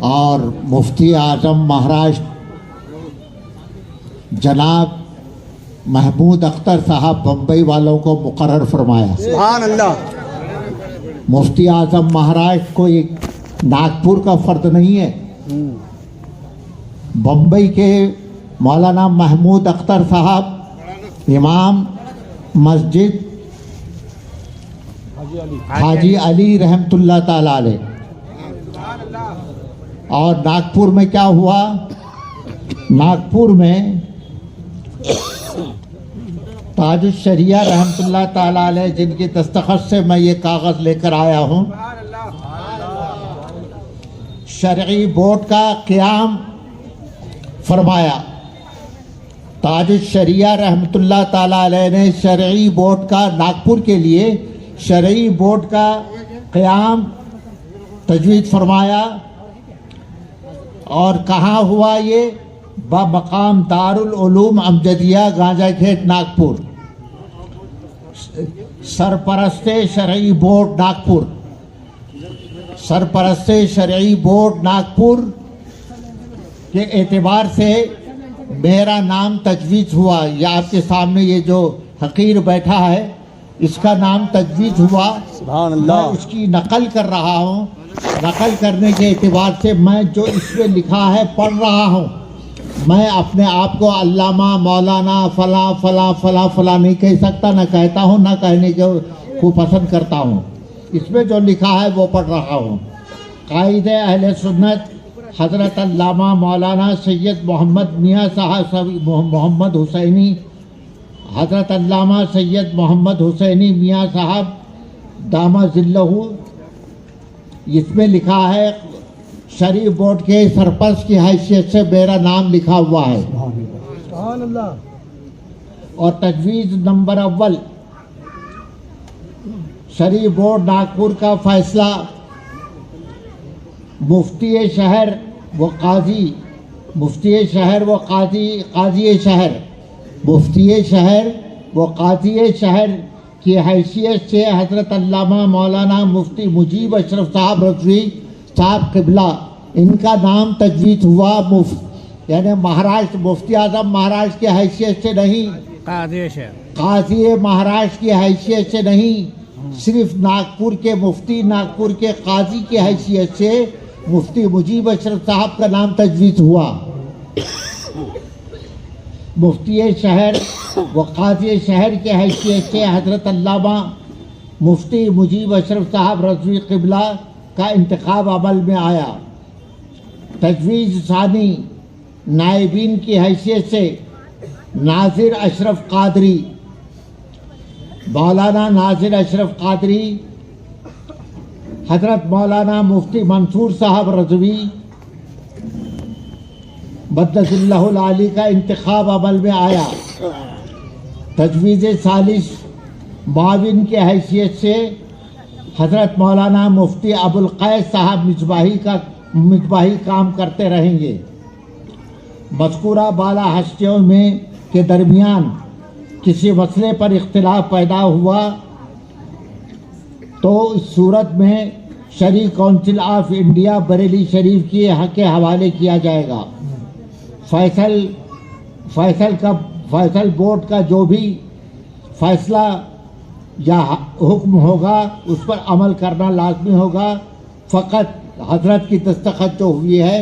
और मुफ्ती आज़म महाराष्ट्र जनाब महमूद अख्तर साहब बम्बई वालों को मुकर्रर फरमाया। सुभान अल्लाह। मुफ्ती आज़म महाराष्ट्र कोई नागपुर का फर्द नहीं है। बम्बई के मौलाना महमूद अख्तर साहब इमाम मस्जिद हाजी अली रहमतुल्लाह ताला अलैह। और नागपुर में क्या हुआ, नागपुर में ताजुश शरिया रहमतुल्लाह ताला अलैह जिनकी दस्तखत से मैं ये कागज़ लेकर आया हूँ, शरई बोर्ड का क़याम फरमाया। ताजुश शरिया रहमतुल्लाह ताला अलैह ने शरई बोर्ड का, नागपुर के लिए शरई बोर्ड का क़याम तजवीज़ फरमाया। और कहाँ हुआ ये, बमकाम दारुल उलूम अमजदिया गांजाखेत नागपुर। सरपरस्ते शरई बोर्ड नागपुर, सरपरस्ते शरई बोर्ड नागपुर के एतबार से मेरा नाम तजवीज़ हुआ। या आपके सामने ये जो हकीर बैठा है इसका नाम तजवीज़ हुआ। मैं उसकी नकल कर रहा हूँ। नकल करने के एतबार से मैं जो इसमें लिखा है पढ़ रहा हूँ। मैं अपने आप को अल्लामा मौलाना फला फला फला फला नहीं कह सकता, ना कहता हूँ, ना कहने को पसंद करता हूँ। इसमें जो लिखा है वो पढ़ रहा हूँ। कायदे अहले सुन्नत हज़रत अल्लामा मौलाना सैयद मोहम्मद मियाँ साहब मोहम्मद हुसैनी, हज़रत अल्लामा सैयद मोहम्मद हुसैनी मियाँ साहब दामा ज़िल्लहू, इसमें लिखा है शरीफ बोर्ड के सरपंच की हैसियत से मेरा नाम लिखा हुआ है। और तजवीज़ नंबर अव्वल शरीफ बोर्ड नागपुर का फैसला मुफ्ती शहर व काजी, मुफ्ती शहर व काजी शहर, मुफ्ती शहर व काजी शहर की हैसियत से हज़रत अल्लामा मौलाना मुफ्ती मुजीब अशरफ साहब रज़वी साहब क़िबला, इनका नाम तजवीज़ हुआ। यानी महाराष्ट्र, मुफ्ती आज़म महाराष्ट्र की हैसियत से नहीं, काजी महाराष्ट्र की हैसियत से नहीं, सिर्फ नागपुर के मुफ्ती, नागपुर के काजी की हैसियत से मुफ्ती मुजीब अशरफ साहब का नाम तजवीज़ हुआ। मुफ्ती शहर व काजी शहर के हैसियत से हज़रत अल्लामा मुफ्ती मुजीब अशरफ साहब रज़वी क़िबला का इंतखाब अमल में आया। तजवीज़ सानी नायबीन की हैसियत से नाज़िर अशरफ कादरी, मौलाना नाज़िर अशरफ कादरी, हज़रत मौलाना मुफ्ती मंसूर साहब रज़वी बद्दसिल्लाहुल आली का इंतखाब अमल में आया। तजवीज़ सालिस माविन की हैसियत से हज़रत मौलाना मुफ्ती अबुल कैस साहब मिसबाही काम करते रहेंगे। मज़कूरा बाला हस्तियों में के दरमियान किसी मसले पर इख्तिलाफ पैदा हुआ तो इस सूरत में शरीक काउंसिल ऑफ इंडिया बरेली शरीफ के हवाले किया जाएगा। फैसल बोर्ड का जो भी फैसला या हुक्म होगा उस पर अमल करना लाजमी होगा। फ़कत हजरत की दस्तखत जो हुई है,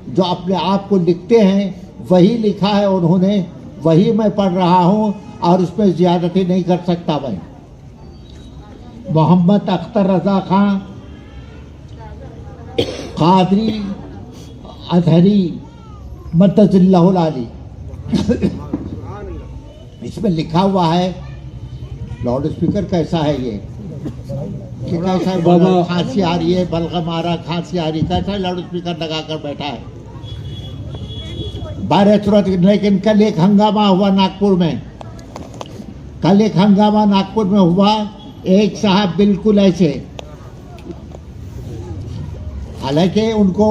जो अपने आप को लिखते हैं वही लिखा है उन्होंने, वही मैं पढ़ रहा हूँ और उसमें ज़्यादती नहीं कर सकता। मैं मोहम्मद अख्तर रज़ा खां कादरी अजहरी मद्दसिल्लाहुल आली, इसमें लिखा हुआ है। लाउड स्पीकर कैसा है ये, कैसा है? खांसी आ रही है, बलगम आ रहा, खांसी आ रही, कैसा है? लाउड स्पीकर लगा कर बैठा है बारह तुरंत। लेकिन कल एक हंगामा हुआ नागपुर में, कल एक हंगामा नागपुर में हुआ। एक साहब बिल्कुल ऐसे, हालांकि उनको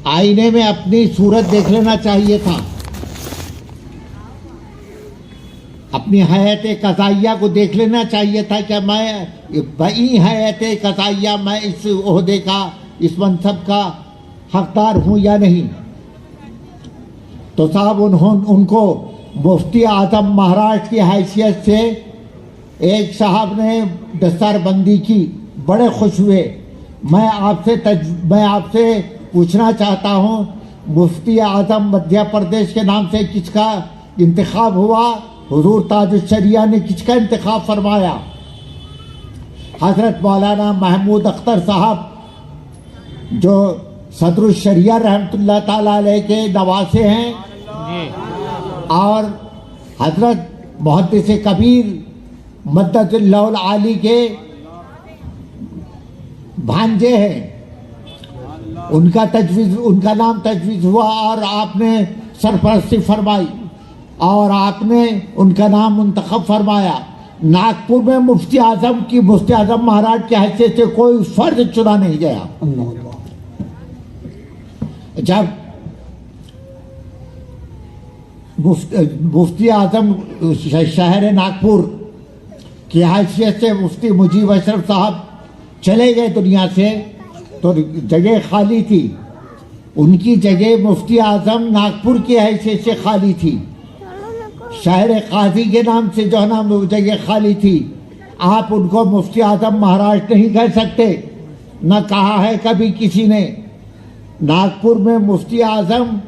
आईने में अपनी सूरत देख लेना चाहिए था, अपनी हयात कज़ाइया को देख लेना चाहिए था कि मैं वही हयात कज़ाइया, मैं इस ओहदे का इस मनसब का हकदार हूँ या नहीं। तो साहब उनको मुफ्ती आजम महाराष्ट्र की हैसियत से एक साहब ने दस्तारबंदी की, बड़े खुश हुए। मैं आपसे पूछना चाहता हूँ, मुफ्ती आजम मध्य प्रदेश के नाम से किसका इंतखाब हुआ? हुजूर ताजुश शरिया ने किसका इंतखाब फरमाया? हज़रत मौलाना महमूद अख्तर साहब जो सदरुश शरिया रहमतुल्लाह ताला अलैह के नवासे हैं और हज़रत मुहद्दिस कबीर मद्दतुल्लाहुल आली के भांजे हैं, उनका नाम तजवीज़ हुआ और आपने सरपरस्ती फरमाई और आपने उनका नाम मुंतखब फरमाया। नागपुर में मुफ्ती आजम महाराज की हैसियत से कोई फर्द चुना नहीं गया। जब मुफ्ती आजम शहर नागपुर की हैसियत से मुफ्ती मुजीब अशरफ साहब चले गए दुनिया से, तो जगह खाली थी। उनकी जगह मुफ्ती आजम नागपुर की हैसियत से खाली थी, शहर काजी के नाम से जो है ना वो जगह खाली थी। आप उनको मुफ्ती आजम महाराज नहीं कह सकते, न कहा है कभी किसी ने। नागपुर में मुफ्ती आजम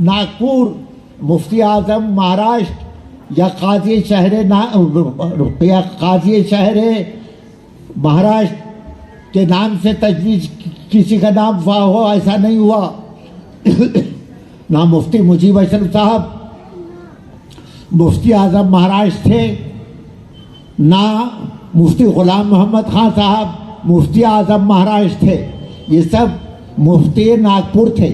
नागपुर मुफ्ती आजम महाराष्ट्र या काजी शहर महाराष्ट्र के नाम से तजवीज़ किसी का नाम हो, ऐसा नहीं हुआ। ना मुफ्ती मुजीब अशरफ साहब मुफ्ती आजम महाराष्ट्र थे, ना मुफ्ती ग़ुलाम मोहम्मद खान साहब मुफ्ती आजम महाराष्ट्र थे। ये सब मुफ्ती नागपुर थे,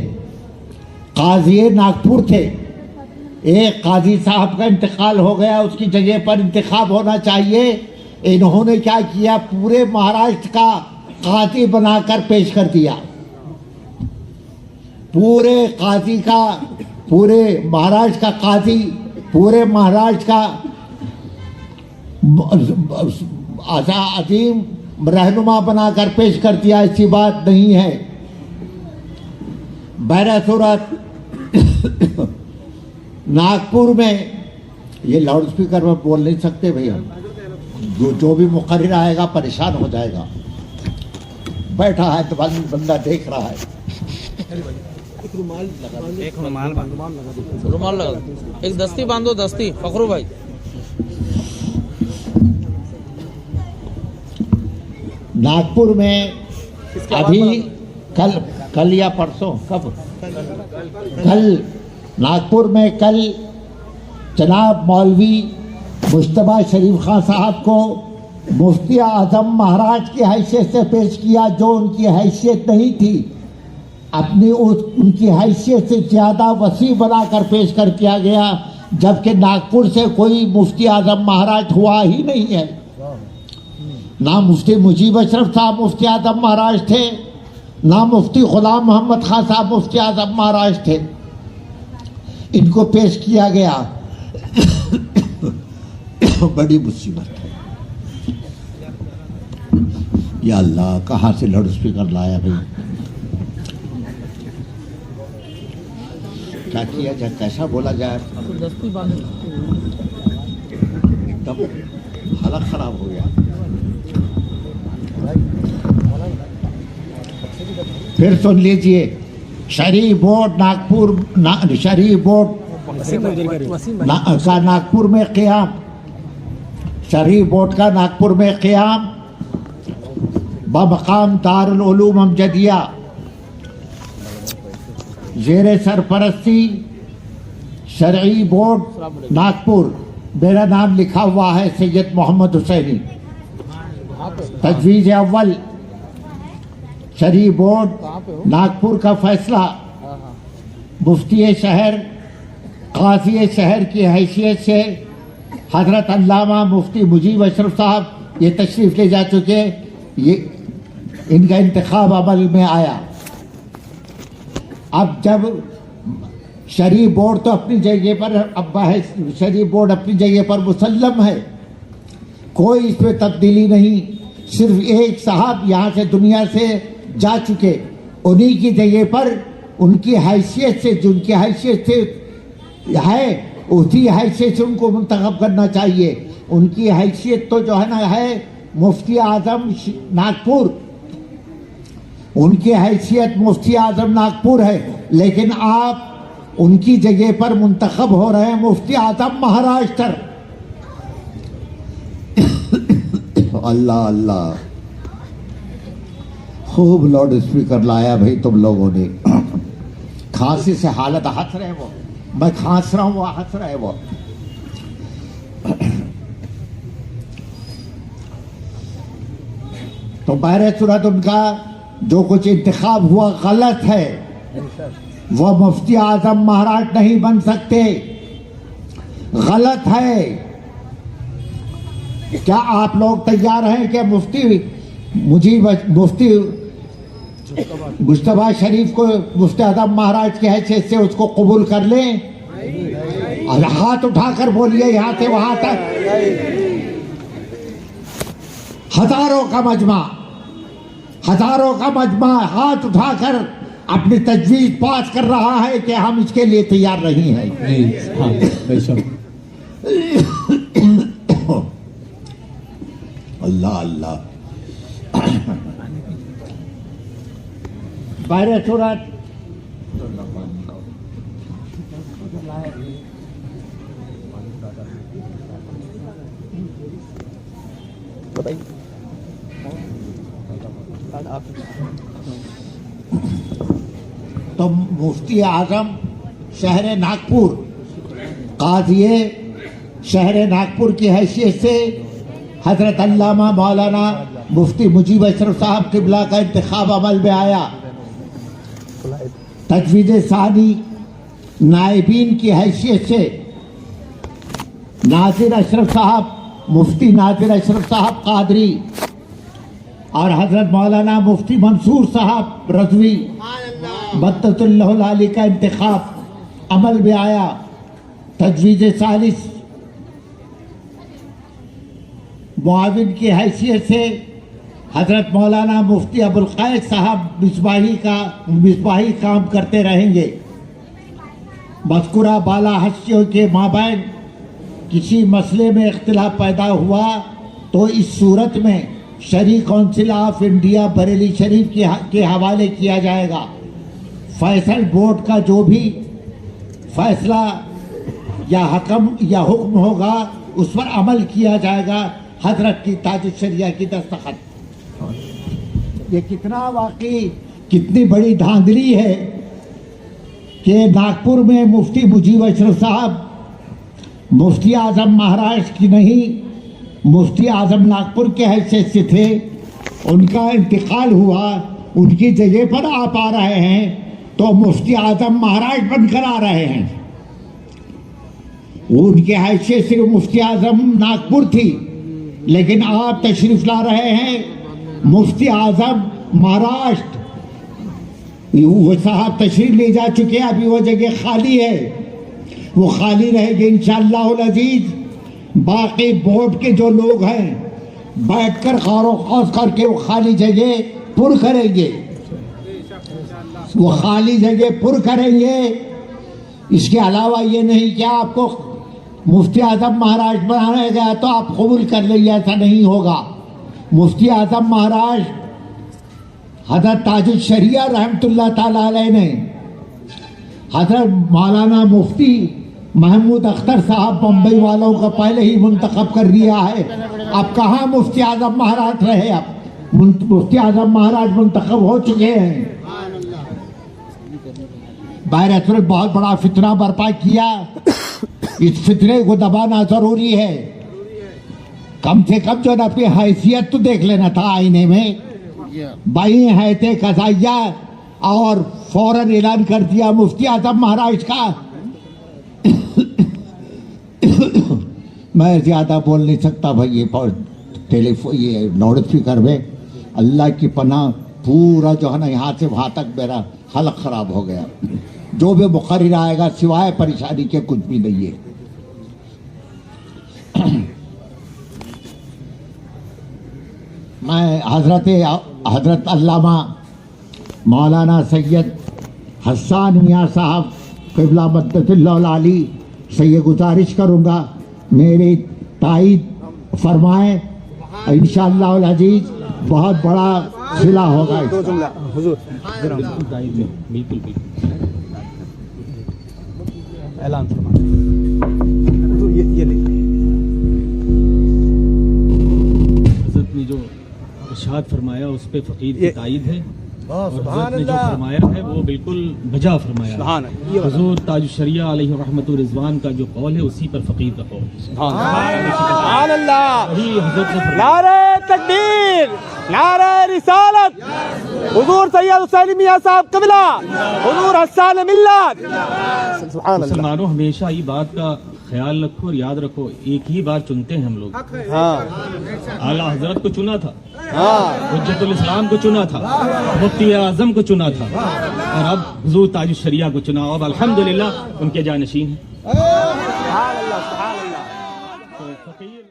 काजी नागपुर थे। एक काजी साहब का इंतकाल हो गया, उसकी जगह पर इंतखाब होना चाहिए। इन्होंने क्या किया, पूरे महाराष्ट्र का काजी बनाकर पेश कर दिया। पूरे महाराष्ट्र का काजी, पूरे महाराष्ट्र का अजीम रहनुमा बनाकर पेश कर दिया। ऐसी बात नहीं है। बहरसूरत नागपुर में ये लाउड स्पीकर में बोल नहीं सकते भैया, जो भी मुकर्रिर आएगा परेशान हो जाएगा। बैठा है तो बंदा देख रहा है। रुमाल लगा, एक दस्ती बांधो, दस्ती फखरू भाई। नागपुर में अभी कल या परसों कल नागपुर में कल जनाब मौलवी मुश्तबा शरीफ खान साहब को मुफ्ती आजम महाराज की हैसियत से पेश किया, जो उनकी हैसियत नहीं थी। उनकी हैसियत से ज़्यादा वसी बनाकर पेश कर किया गया, जबकि नागपुर से कोई मुफ्ती आजम महाराज हुआ ही नहीं है। ना मुफ्ती मुजीब अशरफ साहब मुफ्ती आजम महाराज थे, ना मुफ्ती ग़ुलाम मोहम्मद खान साहब मुफ्ती आजम महाराज थे। इनको पेश किया गया। बड़ी मुसीबत है। या अल्लाह, कहाँ से लाउड स्पीकर लाया भाई? क्या किया जाए, कैसा बोला जाए? एकदम हालत खराब हो गया। फिर सुन लीजिए, शरीफ बोर्ड नागपुर शरीफ बोर्ड का नागपुर में क़याम, शरीफ बोर्ड का नागपुर में क़याम बमकाम दारुल उलूम अमजदिया ज़ेरे सरपरस्ती शरई बोर्ड नागपुर। मेरा नाम लिखा हुआ है सैयद मोहम्मद हुसैनी। तजवीज़ अव्वल शरीफ बोर्ड नागपुर का फैसला मुफ्ती शहर काजी शहर की हैसियत से हज़रत अल्लामा मुफ्ती मुजीब अशरफ साहब ये तशरीफ़ ले जा चुके, ये इनका इंतखाब अमल में आया। अब जब शरीफ बोर्ड तो अपनी जगह पर अब्बा है, शरीफ बोर्ड अपनी जगह पर मुसल्लम है, कोई इसमें तब्दीली नहीं। सिर्फ एक साहब यहाँ से दुनिया से जा चुके, उन्हीं की जगह पर उनकी हैसियत से, जिनकी हैसियत से है उसी हैसियत से उनको मुंतखब करना चाहिए। उनकी हैसियत तो जो है ना है मुफ्ती आजम नागपुर, उनकी हैसियत मुफ्ती आजम नागपुर है, लेकिन आप उनकी जगह पर मुंतखब हो रहे हैं मुफ्ती आजम महाराष्ट्र। अल्लाह अल्लाह, खूब लाउड स्पीकर लाया भाई तुम लोगों ने। खांसी से हालत, हंस रहे वो, मैं खांस रहा हूं वो हंस रहे वो। तो बहरे सूरत उनका जो कुछ इंतखाब हुआ गलत है, वह मुफ्ती आजम महाराज नहीं बन सकते, गलत है। क्या आप लोग तैयार हैं कि मुफ्ती मुश्तबा शरीफ को मुफ्ती आजम महाराज की हैसियत से उसको कबूल कर लें? और हाथ उठाकर बोलिए यहाँ से वहां तक। हजारों का मजमा हाथ उठाकर अपनी तजवीज पास कर रहा है कि हम इसके लिए तैयार नहीं हैं। अल्लाह अल्लाह। बाहर सूरत तो मुफ्ती आजम शहर नागपुर, काज़ी शहर नागपुर की हैसियत से हजरत अल्लामा मौलाना मुफ्ती मुजीब अशरफ साहब किबला का इंतखाब अमल में आया। तजवीज़ सानी नायबीन की हैसियत से नासिर अशरफ साहब, मुफ्ती नासिर अशरफ साहब कादरी और हजरत मौलाना मुफ्ती मंसूर साहब रजवी बद्दतुल्लाह अली का इंतखाब अमल में आया। तजवीज़ सालिस मुआविन की हैसियत से हजरत मौलाना मुफ्ती अबुल कैद साहब मिसबाही काम करते रहेंगे। मज़कूरा बाला हस्तियों के माबैन किसी मसले में इख्तिलाफ पैदा हुआ तो इस सूरत में शरी काउंसिल ऑफ इंडिया बरेली शरीफ के हवाले किया जाएगा। फैसल बोर्ड का जो भी फैसला या हुक्म होगा उस पर अमल किया जाएगा। हजरत की ताज शरिया की दस्तखत। ये कितनी बड़ी धांधली है कि नागपुर में मुफ्ती मुजीब अशरफ साहब मुफ्ती आजम महाराष्ट्र की नहीं, मुफ्ती आजम नागपुर के हैसियत से थे, उनका इंतकाल हुआ, उनकी जगह पर आप आ रहे हैं तो मुफ्ती आजम महाराष्ट्र बनकर आ रहे हैं। उनकी हैसियत सिर्फ मुफ्ती आजम नागपुर थी, लेकिन आप तशरीफ ला रहे हैं मुफ्ती आजम महाराष्ट्र। वो साहब तशरीफ ले जा चुके हैं, अभी वो जगह खाली है, वो खाली रहेगी इंशाअल्लाह अजीज। बाकी बोर्ड के जो लोग हैं बैठकर गौर ख़ौस करके वो खाली जगह पुर करेंगे, वो खाली जगह पुर करेंगे। इसके अलावा ये नहीं कि आपको मुफ्ती आजम महाराज बनाया गया तो आप कबूल कर लीजिए, ऐसा नहीं होगा। मुफ्ती आजम महाराज हजरत ताजुल शरिया रहमतुल्लाह ताला अलैह ने हजरत मौलाना मुफ्ती महमूद अख्तर साहब बम्बई वालों का पहले ही मुंतखब कर दिया है। अब कहाँ मुफ्ती आजम महाराज रहे, अब मुफ्ती आजम महाराज मुंतखब हो चुके हैं। बाहर बहुत बड़ा फितना बर्पा किया, इस फितरे को दबाना जरूरी है। कम से कम जो अपनी हैसियत तो देख लेना था आईने में। भाई है थे कसाइया और फौरन ऐलान कर दिया मुफ्ती आजम महाराज का। मैं ज्यादा बोल नहीं सकता भाई, ये टेलीफोन ये लाउड स्पीकर में अल्लाह की पनाह पूरा जो है ना यहाँ से वहां तक मेरा हलक खराब हो गया। जो भी मुकर्रिर आएगा सिवाय परेशानी के कुछ भी नहीं है। मैं हजरत अल्लामा मौलाना सैयद हसन मियाँ साहब क़िबला मद्दतुल्लाह आली से ये गुजारिश करूँगा मेरी तायीद फरमाएं। इंशाअल्लाह अल अजीज बहुत बड़ा सिला होगा। दो जुमला हुजूर बिल्कुल ऐलान फरमा हुजूर ये ले हज़रत ने जो इरशाद फरमाया उस पे फ़कीर की तायीद है और हज़रत ने जो फरमाया है वो बिल्कुल बजा फरमाया है। हुज़ूर ताजुश शरिया अलैहि रहमतुर रिज़वान का जो कौल है उसी पर फ़कीर का कौल है। सुभान अल्लाह। वही हज़रत ने फरमाया। नारे तकबीर, नारे रिसालत, हुजूर सैयद हुसैन मियाँ साहब क़िबला, हुजूर हसन मिल्लत। सुभान अल्लाह। मुसलमानों हमेशा ये बात का ख्याल रखो और याद रखो, एक ही बार चुनते हैं हम लोग। हाँ आला हज़रत को चुना था, हाँ हुज्जतुल इस्लाम को चुना था, मुफ्ती आज़म को चुना था और अब हुजूर ताजुश शरिया को चुना। अब अल्हम्दुलिल्लाह उनके जानशीन हैं। सुभान अल्लाह, सुभान अल्लाह। तो फ़कीर